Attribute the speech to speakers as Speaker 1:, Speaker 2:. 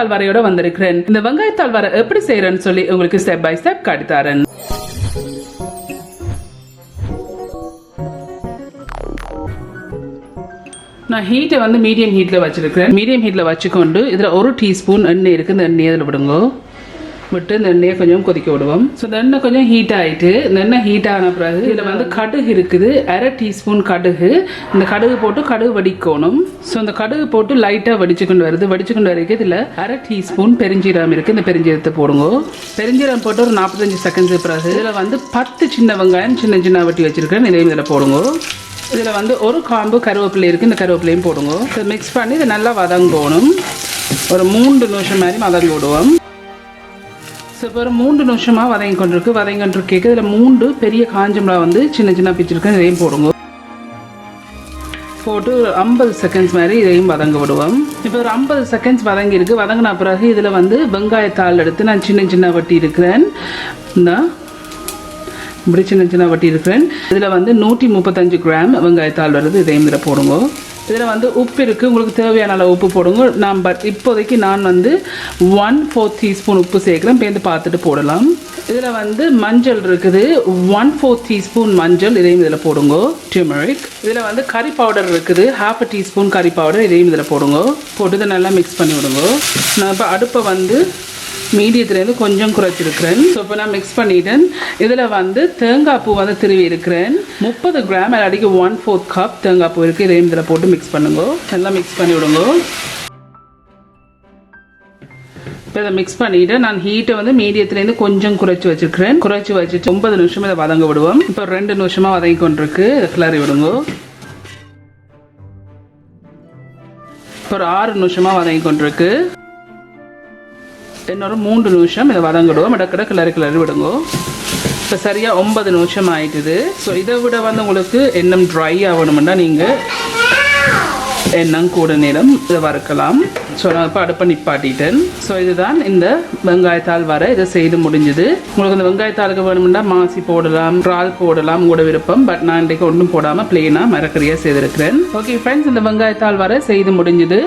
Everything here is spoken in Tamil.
Speaker 1: வெங்காயத்தாள் வரையோட வந்திருக்கிறேன். இந்த வெங்காயத்தாள் வரை எப்படி செய்யறேன்னு சொல்லி உங்களுக்கு ஸ்டெப் பை ஸ்டெப் காட்டித்தரேன். நான் ஹீட்டை வந்து மீடியம் ஹீட்டில் வச்சுருக்கிறேன். மீடியம் ஹீட்டில் வச்சுக்கொண்டு இதில் 1 டீஸ்பூன் எண்ணெய் இருக்குது. இந்த எண்ணெயை இதில் விடுங்க. விட்டு இந்த எண்ணெயை கொஞ்சம் கொதிக்க விடுவோம். ஸோ இந்த எண்ணெய் கொஞ்சம் ஹீட் ஆகிட்டு இந்த எண்ணெய் ஹீட் ஆன பிறகு இதில் வந்து கடுகு இருக்குது. 1/2 டீஸ்பூன் கடுகு. இந்த கடுகு போட்டு கடுகு வடிக்கணும். ஸோ இந்த கடுகு போட்டு லைட்டாக வடிச்சுக்கொண்டு வருது. வடிச்சுக்கொண்டு வரைக்கும் இதில் 1/2 டீஸ்பூன் பெருஞ்சீரகம் இருக்குது. இந்த பெருஞ்சீரகத்தை போடுங்க. பெருஞ்சீரகம் போட்டு ஒரு 45 செகண்ட்ஸ் பிறகு இதில் வந்து 10 சின்ன வெங்காயம் சின்ன சின்ன வெட்டி வச்சுருக்கேன். இதையும் இதில் போடுங்க. இதில் வந்து ஒரு காம்பு கருவேப்பிலை இருக்குது. இந்த கருவேப்பிலையும் போடுங்க. இதை மிக்ஸ் பண்ணி இதை நல்லா வதங்கணும். ஒரு 3 நிமிஷம் மாதிரி வதங்கி விடுவோம். ஸோ இப்போ ஒரு 3 நிமிஷமாக வதங்கி கொண்டிருக்கு. இதில் 3 பெரிய காஞ்ச மிளகா வந்து சின்ன சின்ன பிச்சிருக்கேன். இதையும் போடுங்க. போட்டு ஒரு 50 செகண்ட்ஸ் மாதிரி இதையும் வதங்க விடுவோம். இப்போ ஒரு 50 செகண்ட்ஸ் வதங்கியிருக்கு. வதங்கின பிறகு இதில் வந்து வெங்காயத்தாள் எடுத்து நான் சின்ன சின்ன வட்டி இருக்கிறேன். இந்த இப்படி சின்ன சின்ன வட்டி இருக்கிறேன். இதில் வந்து 135 கிராம் வெங்காயத்தாள் வருது. இதையும் இதில் போடுங்க. இதில் வந்து உப்பு இருக்குது. உங்களுக்கு தேவையான அளவு உப்பு போடுங்க. இப்போதைக்கு நான் வந்து 1/4 டீஸ்பூன் உப்பு சேர்க்குறேன். பேருந்து பார்த்துட்டு போடலாம். இதில் வந்து மஞ்சள் இருக்குது. 1/4 டீஸ்பூன் மஞ்சள். இதையும் இதில் போடுங்க. டர்மரிக். இதில் வந்து கறி பவுடர் இருக்குது. 1/2 டீஸ்பூன் கறி பவுடர். இதையும் இதில் போடுங்க. போட்டு இதை நல்லா மிக்ஸ் பண்ணி விடுங்க. நான் இப்போ அடுப்பை வந்து மீடியத்துலேருந்து கொஞ்சம் குறைச்சிருக்கிறேன். ஸோ இப்போ நான் மிக்ஸ் பண்ணிட்டேன். இதில் வந்து தேங்காய் பூ வந்து திருவி இருக்கிறேன். 30 கிராம் அடிக்கு 1/4 கப் தேங்காய் பூ இருக்குது. இதையும் இதில் போட்டு மிக்ஸ் பண்ணுங்க. நல்லா மிக்ஸ் பண்ணி விடுங்க. இப்போ இதை மிக்ஸ் பண்ணிவிட்டு நான் ஹீட்டை வந்து மீடியத்துலேருந்து கொஞ்சம் குறைச்சி வச்சுருக்கிறேன். குறைச்சி வச்சுட்டு 9 நிமிஷம் இதை வதங்க விடுவோம். இப்போ 2 நிமிஷமாக வதங்கி கொண்டிருக்கு. இதை கிளறி விடுங்க. இப்போ ஒரு 6 நிமிஷமாக வதங்கி கொண்டிருக்கு. இன்னொரு 3 நிமிஷம் இதை வதங்கிடுவோம். இடக்கிட கிளறி விடுங்க. இப்போ சரியாக 9 நிமிஷம் ஆயிட்டுது. ஸோ இதை விட வந்து உங்களுக்கு எண்ணெய் ட்ரை ஆகணும்னா நீங்கள் எண்ணெய் கூட நேரம் இதை வறுக்கலாம். ஸோ நான் இப்போ அடுப்பை நிப்பாட்டிட்டேன். ஸோ இதுதான் இந்த வெங்காயத்தாள் வரை இதை செய்து முடிஞ்சுது. உங்களுக்கு இந்த வெங்காயத்தாளுக்கு வேணும்னா மாசி போடலாம், இறால் போடலாம், உங்களோட விருப்பம். பட் நான் இன்றைக்கு ஒன்றும் போடாமல் பிளெயினாக மரக்கறியாக செய்திருக்கிறேன். ஓகே ஃப்ரெண்ட்ஸ், இந்த வெங்காயத்தாள் வரை செய்து முடிஞ்சுது.